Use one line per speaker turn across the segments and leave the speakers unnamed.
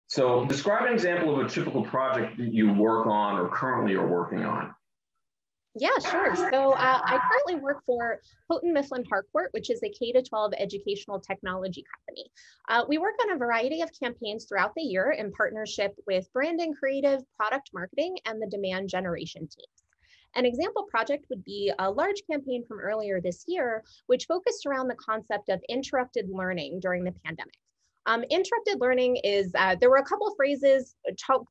So describe an example of a typical project that you work on or currently are working on.
Yeah, sure. So I currently work for Houghton, Mifflin, Harcourt, which is a K-12 educational technology company. We work on a variety of campaigns throughout the year in partnership with branding, creative, product marketing, and the demand generation teams. An example project would be a large campaign from earlier this year, which focused around the concept of interrupted learning during the pandemic. Interrupted learning is, there were a couple of phrases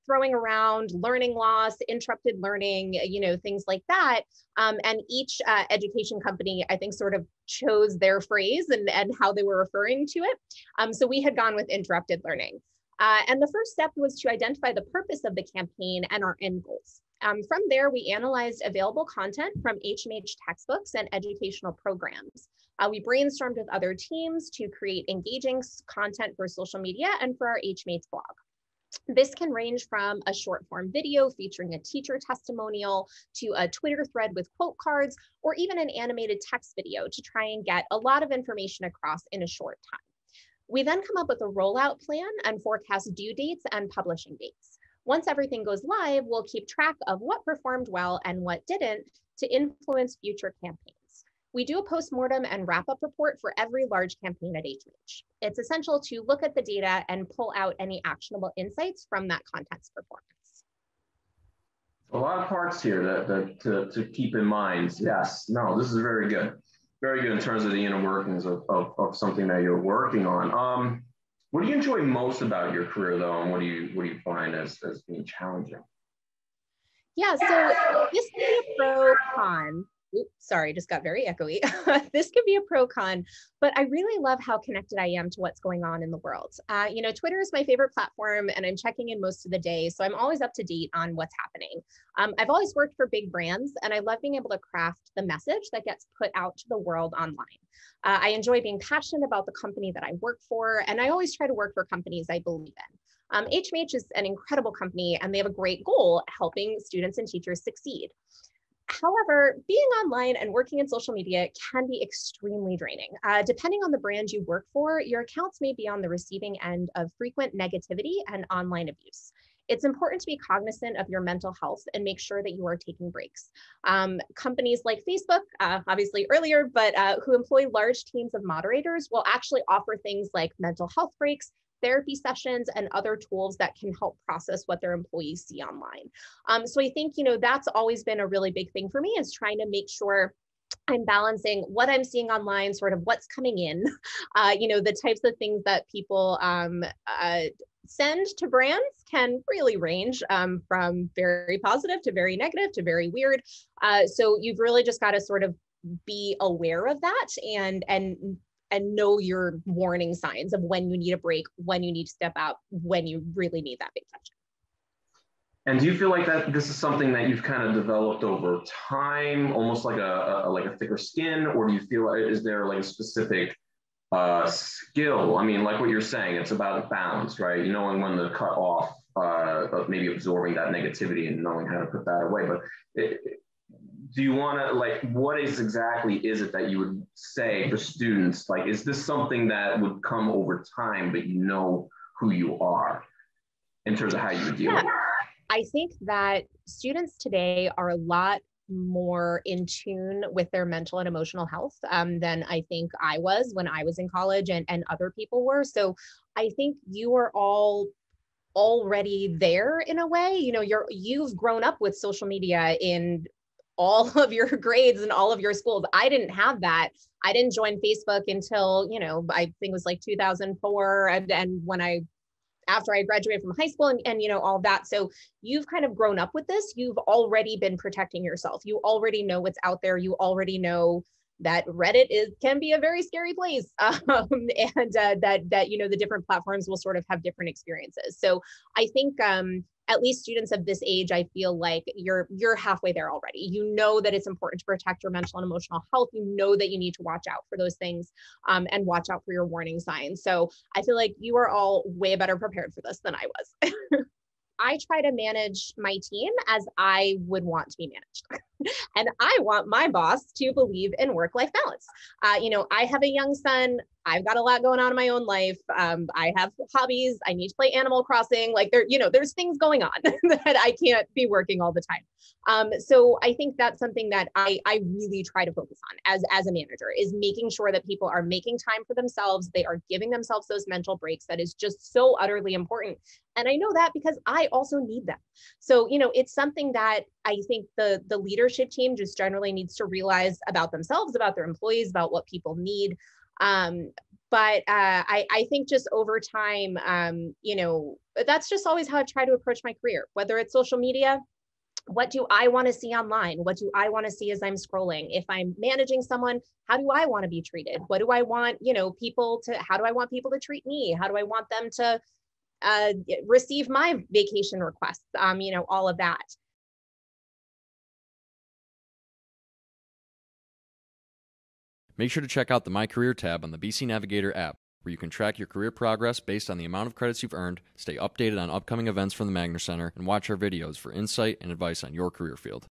throwing around learning loss, interrupted learning, things like that. And each education company, I think, sort of chose their phrase and how they were referring to it. So we had gone with interrupted learning. And the first step was to identify the purpose of the campaign and our end goals. From there, we analyzed available content from HMH textbooks and educational programs. We brainstormed with other teams to create engaging content for social media and for our HMH blog. This can range from a short form video featuring a teacher testimonial to a Twitter thread with quote cards, or even an animated text video to try and get a lot of information across in a short time. We then come up with a rollout plan and forecast due dates and publishing dates. Once everything goes live, we'll keep track of what performed well and what didn't to influence future campaigns. We do a postmortem and wrap-up report for every large campaign at HMH. It's essential to look at the data and pull out any actionable insights from that content's performance.
A lot of parts here to keep in mind. Yes, no, this is very good. Very good in terms of the inner workings of something that you're working on. What do you enjoy most about your career, though, and what do you find as being challenging?
Yeah, so this can be a pro con. Oops, sorry, just got very echoey. This can be a pro con, but I really love how connected I am to what's going on in the world. Twitter is my favorite platform and I'm checking in most of the day. So I'm always up to date on what's happening. I've always worked for big brands and I love being able to craft the message that gets put out to the world online. I enjoy being passionate about the company that I work for, and I always try to work for companies I believe in. HMH is an incredible company and they have a great goal, helping students and teachers succeed. However, being online and working in social media can be extremely draining. Depending on the brand you work for, your accounts may be on the receiving end of frequent negativity and online abuse. It's important to be cognizant of your mental health and make sure that you are taking breaks. Companies like Facebook, obviously earlier, but who employ large teams of moderators will actually offer things like mental health breaks, therapy sessions, and other tools that can help process what their employees see online. So I think, that's always been a really big thing for me, is trying to make sure I'm balancing what I'm seeing online, sort of what's coming in, the types of things that people send to brands can really range from very positive to very negative to very weird. So you've really just got to sort of be aware of that and know your warning signs of when you need a break, when you need to step out, when you really need that big touch.
And do you feel like that this is something that you've kind of developed over time, almost like a thicker skin, or do you feel like, is there like a specific skill? I mean, like what you're saying, it's about a balance, right? Knowing when to cut off, maybe absorbing that negativity and knowing how to put that away. But do you want to, what exactly is it that you would say for students? Like, is this something that would come over time, but you know who you are in terms of how you would deal with it?
I think that students today are a lot more in tune with their mental and emotional health than I think I was when I was in college and other people were. So I think you are all already there in a way. You've grown up with social media in all of your grades and all of your schools. I didn't have that. I didn't join Facebook until, I think it was like 2004. And after I graduated from high school and all that. So you've kind of grown up with this. You've already been protecting yourself. You already know what's out there. You already know that Reddit can be a very scary place, and that the different platforms will sort of have different experiences. So I think at least students of this age, I feel like you're halfway there already. You know that it's important to protect your mental and emotional health. You know that you need to watch out for those things and watch out for your warning signs. So I feel like you are all way better prepared for this than I was. I try to manage my team as I would want to be managed. And I want my boss to believe in work-life balance. I have a young son. I've got a lot going on in my own life. I have hobbies. I need to play Animal Crossing. Like there's things going on that I can't be working all the time. So I think that's something that I really try to focus on as a manager, is making sure that people are making time for themselves. They are giving themselves those mental breaks. That is just so utterly important. And I know that because I also need them. So, it's something that I think the leadership team just generally needs to realize about themselves, about their employees, about what people need. I think just over time, that's just always how I try to approach my career, whether it's social media. What do I want to see online? What do I want to see as I'm scrolling? If I'm managing someone, how do I want to be treated? What do I want, how do I want people to treat me? How do I want them to receive my vacation requests? All of that.
Make sure to check out the My Career tab on the BC Navigator app, where you can track your career progress based on the amount of credits you've earned, stay updated on upcoming events from the Magner Center, and watch our videos for insight and advice on your career field.